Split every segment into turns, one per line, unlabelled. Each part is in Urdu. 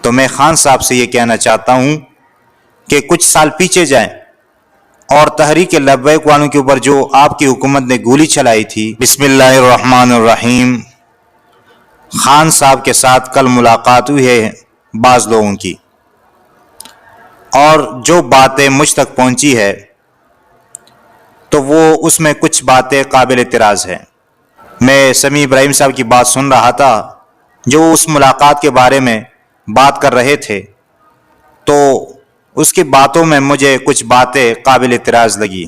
تو میں خان صاحب سے یہ کہنا چاہتا ہوں کہ کچھ سال پیچھے جائیں اور تحریک لبیک والوں کے اوپر جو آپ کی حکومت نے گولی چلائی تھی، بسم اللہ الرحمن الرحیم، خان صاحب کے ساتھ کل ملاقات ہوئی ہے بعض لوگوں کی، اور جو باتیں مجھ تک پہنچی ہے تو وہ اس میں کچھ باتیں قابل اعتراض ہیں۔ میں سمیع ابراہیم صاحب کی بات سن رہا تھا جو اس ملاقات کے بارے میں بات کر رہے تھے، تو اس کی باتوں میں مجھے کچھ باتیں قابل اعتراض لگی،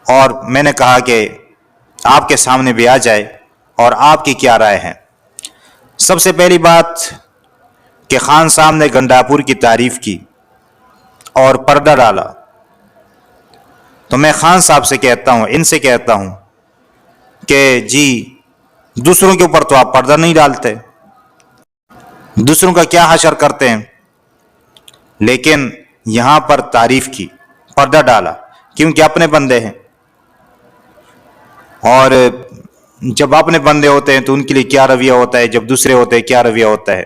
اور میں نے کہا کہ آپ کے سامنے بھی آ جائے اور آپ کی کیا رائے ہے۔ سب سے پہلی بات کہ خان صاحب نے گنڈاپور کی تعریف کی اور پردہ ڈالا، تو میں خان صاحب سے کہتا ہوں، ان سے کہتا ہوں کہ جی دوسروں کے اوپر تو آپ پردہ نہیں ڈالتے، دوسروں کا کیا حشر کرتے ہیں، لیکن یہاں پر تعریف کی، پردہ ڈالا، کیونکہ اپنے بندے ہیں، اور جب اپنے بندے ہوتے ہیں تو ان کے لیے کیا رویہ ہوتا ہے، جب دوسرے ہوتے ہیں کیا رویہ ہوتا ہے،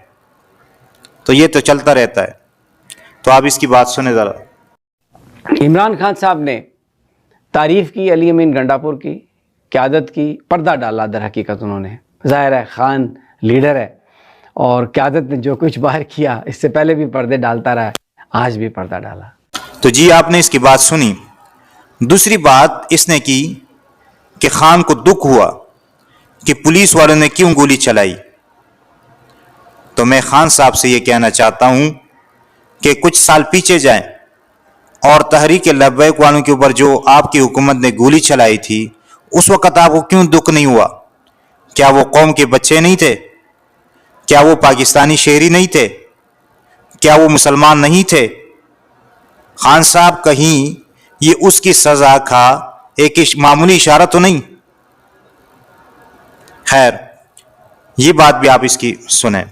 تو یہ تو چلتا رہتا ہے۔ تو آپ اس کی بات سنیں ذرا۔
عمران خان صاحب نے تعریف کی علی امین گنڈاپور کی، قیادت کی، پردہ ڈالا در حقیقت انہوں نے۔ ظاہر ہے خان لیڈر ہے اور قیادت نے جو کچھ باہر کیا، اس سے پہلے بھی پردے ڈالتا رہا ہے، آج بھی پردہ ڈالا۔
تو جی آپ نے اس کی بات سنی۔ دوسری بات اس نے کی کہ خان کو دکھ ہوا کہ پولیس والوں نے کیوں گولی چلائی، تو میں خان صاحب سے یہ کہنا چاہتا ہوں کہ کچھ سال پیچھے جائیں اور تحریک لبیک والوں کے اوپر جو آپ کی حکومت نے گولی چلائی تھی، اس وقت آپ کو کیوں دکھ نہیں ہوا؟ کیا وہ قوم کے بچے نہیں تھے؟ کیا وہ پاکستانی شہری نہیں تھے؟ کیا وہ مسلمان نہیں تھے؟ خان صاحب کہیں یہ اس کی سزا کا ایک معمولی اشارہ تو نہیں؟ خیر، یہ بات بھی آپ اس کی سنیں۔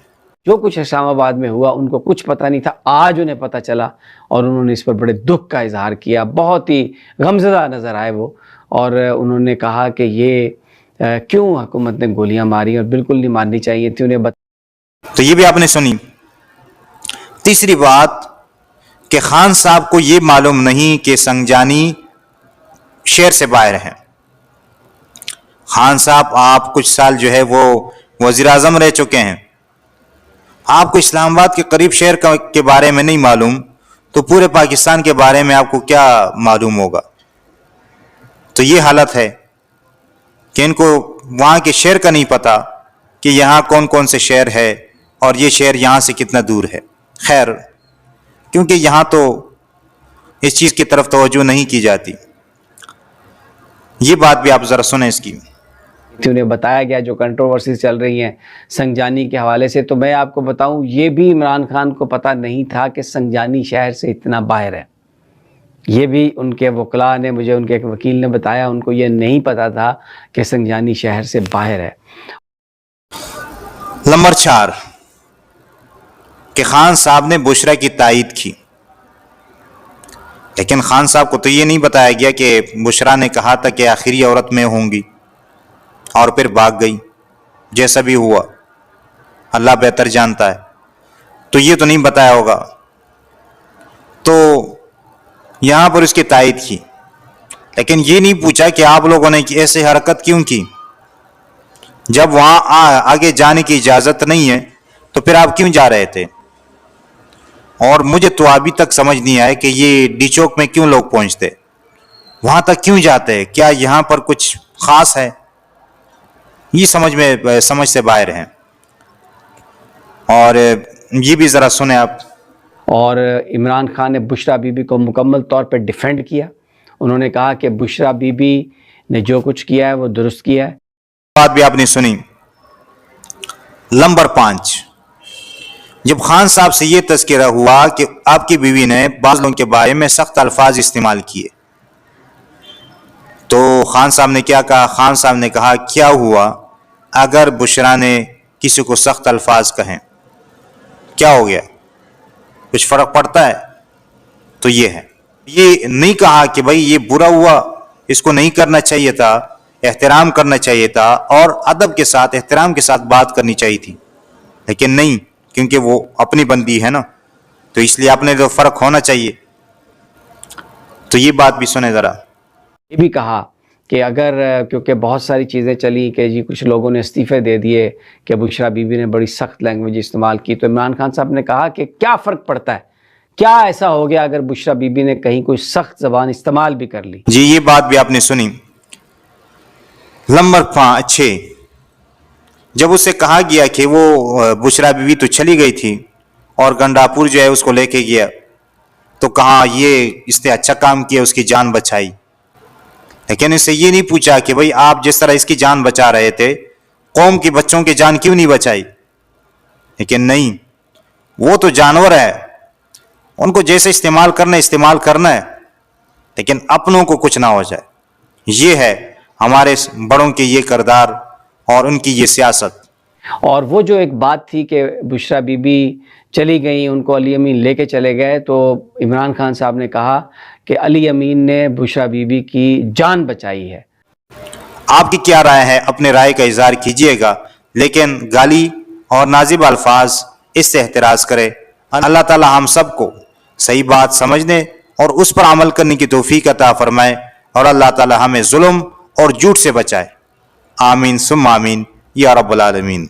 جو کچھ اسلام آباد میں ہوا ان کو کچھ پتہ نہیں تھا، آج انہیں پتہ چلا اور انہوں نے اس پر بڑے دکھ کا اظہار کیا، بہت ہی غمزدہ نظر آئے وہ، اور انہوں نے کہا کہ یہ کیوں حکومت نے گولیاں ماری اور بالکل نہیں مارنی چاہیے تھی انہیں۔
تو یہ بھی آپ نے سنی۔ تیسری بات کہ خان صاحب کو یہ معلوم نہیں کہ سنجانی شہر سے باہر ہے۔ خان صاحب آپ کچھ سال جو ہے وہ وزیر اعظم رہ چکے ہیں، آپ کو اسلام آباد کے قریب شہر کے بارے میں نہیں معلوم تو پورے پاکستان کے بارے میں آپ کو کیا معلوم ہوگا؟ تو یہ حالت ہے کہ ان کو وہاں کے شہر کا نہیں پتا کہ یہاں کون کون سے شہر ہے اور یہ شہر یہاں سے کتنا دور ہے۔ خیر، کیونکہ یہاں تو اس چیز کی طرف توجہ نہیں کی جاتی۔ یہ بات بھی آپ ذرا سنیں اس کی۔
انہیں بتایا گیا جو کنٹروورسیز چل رہی ہیں سنجانی کے حوالے سے، تو میں آپ کو بتاؤں یہ بھی عمران خان کو پتہ نہیں تھا کہ سنجانی شہر سے اتنا باہر ہے۔ یہ بھی ان کے وکلاء نے مجھے، ان کے ایک وکیل نے بتایا، ان کو یہ نہیں پتہ تھا کہ سنجانی شہر سے باہر ہے۔
نمبر 4 کہ خان صاحب نے بشرا کی تائید کی، لیکن خان صاحب کو تو یہ نہیں بتایا گیا کہ بشرا نے کہا تھا کہ آخری عورت میں ہوں گی اور پھر بھاگ گئی، جیسا بھی ہوا اللہ بہتر جانتا ہے، تو یہ تو نہیں بتایا ہوگا۔ تو یہاں پر اس کی تائید کی، لیکن یہ نہیں پوچھا کہ آپ لوگوں نے ایسے حرکت کیوں کی؟ جب وہاں آگے جانے کی اجازت نہیں ہے تو پھر آپ کیوں جا رہے تھے؟ اور مجھے تو ابھی تک سمجھ نہیں آیا کہ یہ ڈی چوک میں کیوں لوگ پہنچتے، وہاں تک کیوں جاتے؟ کیا یہاں پر کچھ خاص ہے؟ یہ سمجھ سے باہر ہیں، اور یہ بھی ذرا سنیں آپ۔
اور عمران خان نے بشرا بی بی کو مکمل طور پہ ڈیفینڈ کیا، انہوں نے کہا کہ بشرا بی بی نے جو کچھ کیا ہے وہ درست کیا ہے۔
بات بھی آپ نے سنی۔ نمبر 5 جب خان صاحب سے یہ تذکرہ ہوا کہ آپ کی بیوی نے بعض لوگوں کے بارے میں سخت الفاظ استعمال کیے، تو خان صاحب نے کیا کہا؟ خان صاحب نے کہا کیا ہوا اگر بشرا نے کسی کو سخت الفاظ کہیں، کیا ہو گیا؟ کچھ فرق پڑتا ہے؟ تو یہ ہے، یہ نہیں کہا کہ بھائی یہ برا ہوا، اس کو نہیں کرنا چاہیے تھا، احترام کرنا چاہیے تھا اور ادب کے ساتھ احترام کے ساتھ بات کرنی چاہیے تھی، لیکن نہیں، کیونکہ وہ اپنی بندی ہے نا، تو اس لیے اپنے تو فرق ہونا چاہیے. تو یہ بات بھی سنیں ذرا.
یہ بھی کہا کہ اگر کیونکہ بہت ساری چیزیں چلی کہ جی کچھ لوگوں نے استعفے دے دیے کہ بشریٰ بی بی نے بڑی سخت لینگویج استعمال کی، تو عمران خان صاحب نے کہا کہ کیا فرق پڑتا ہے، کیا ایسا ہو گیا اگر بشریٰ بی بی نے کہیں کوئی سخت زبان استعمال بھی کر لی.
جی یہ بات بھی آپ نے سنی. نمبر 6، جب اس سے کہا گیا کہ وہ بشریٰ بی بی تو چلی گئی تھی اور گنڈاپور جو ہے اس کو لے کے گیا، تو کہا یہ اس نے اچھا کام کیا، اس کی جان بچائی. لیکن اس سے یہ نہیں پوچھا کہ بھئی آپ جس طرح اس کی جان بچا رہے تھے قوم کے بچوں کی جان کیوں نہیں بچائی. لیکن نہیں، وہ تو جانور ہے، ان کو جیسے استعمال کرنا ہے، لیکن اپنوں کو کچھ نہ ہو جائے. یہ ہے ہمارے بڑوں کے یہ کردار اور ان کی یہ سیاست.
اور وہ جو ایک بات تھی کہ بشریٰ بی بی چلی گئیں، ان کو علی امین لے کے چلے گئے، تو عمران خان صاحب نے کہا کہ علی امین نے بشریٰ بی بی کی جان بچائی ہے.
آپ کی کیا رائے ہے؟ اپنے رائے کا اظہار کیجئے گا، لیکن گالی اور نازیب الفاظ اس سے احتراز کرے. اللہ تعالی ہم سب کو صحیح بات سمجھنے اور اس پر عمل کرنے کی توفیق عطا فرمائے، اور اللہ تعالی ہمیں ظلم اور جھوٹ سے بچائے. آمین ثم آمین یا رب العالمین.